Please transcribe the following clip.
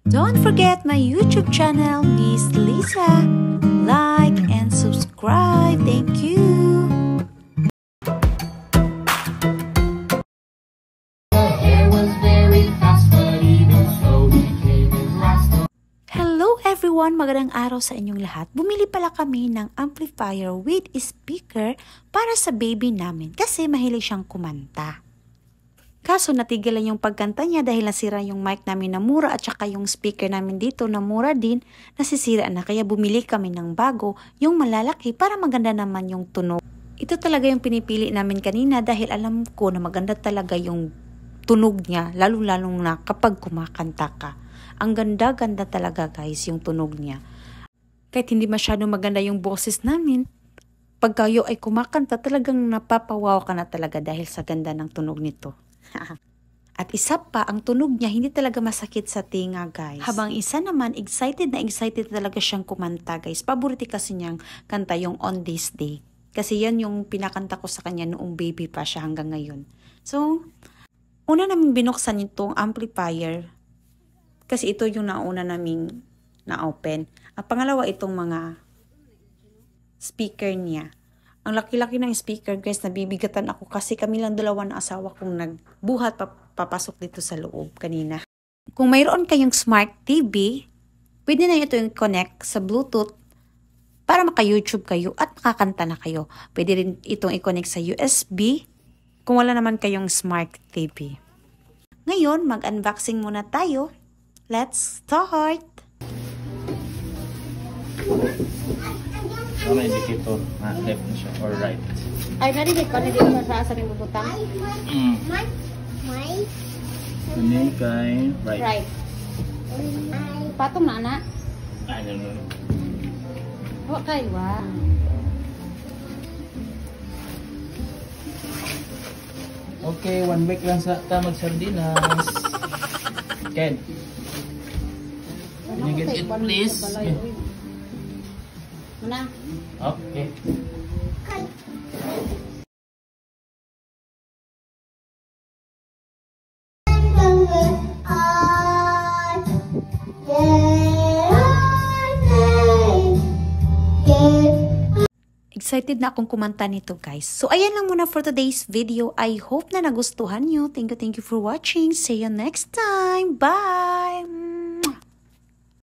Don't forget my YouTube channel, Miss Lisa. Like and subscribe. Thank you. Hello everyone! Magandang araw sa inyong lahat. Bumili pala kami ng amplifier with speaker para sa baby namin kasi mahilig siyang kumanta. Kaso natigilan yung pagkanta niya dahil nasira yung mic namin na mura at saka yung speaker namin dito na mura din, nasisira na, kaya bumili kami ng bago, yung malalaki para maganda naman yung tunog. Ito talaga yung pinipili namin kanina dahil alam ko na maganda talaga yung tunog niya, lalo-lalo na kapag kumakanta ka. Ang ganda-ganda talaga guys yung tunog niya. Kahit hindi masyadong maganda yung boses namin, pag kayo ay kumakanta talagang napapawaw ka na talaga dahil sa ganda ng tunog nito. At isa pa, ang tunog niya hindi talaga masakit sa tinga guys. Habang isa naman, excited talaga siyang kumanta guys. Paborito kasi niyang kanta yung On This Day. Kasi yan yung pinakanta ko sa kanya noong baby pa siya hanggang ngayon. So, una naming binuksan itong amplifier. Kasi ito yung nauna naming na-open. Ang pangalawa, itong mga speaker niya. Ang laki-laki ng speaker guys, nabibigatan ako kasi kami lang dalawa ng asawa kong nagbuhat papasok dito sa loob kanina. Kung mayroon kayong smart TV, pwede na ito yung connect sa Bluetooth para maka-YouTube kayo at makakanta na kayo. Pwede rin itong i-connect sa USB kung wala naman kayong smart TV. Ngayon, mag-unboxing muna tayo. Let's start! Ano indicator? Left na siya or right? Ay, narinig ko. Narinig ko sa asang yung butang. Ano kay right? Right. Patong na, anak? Ay, no. Huwag kayo, wa. Okay, 1 week lang sa tamag sardinas. Ken. Can you get it please? Mana? Okay. Excited na akong kumanta nito guys. So ayan lang muna for today's video. I hope na nagustuhan nyo. Thank you for watching. See you next time. Bye!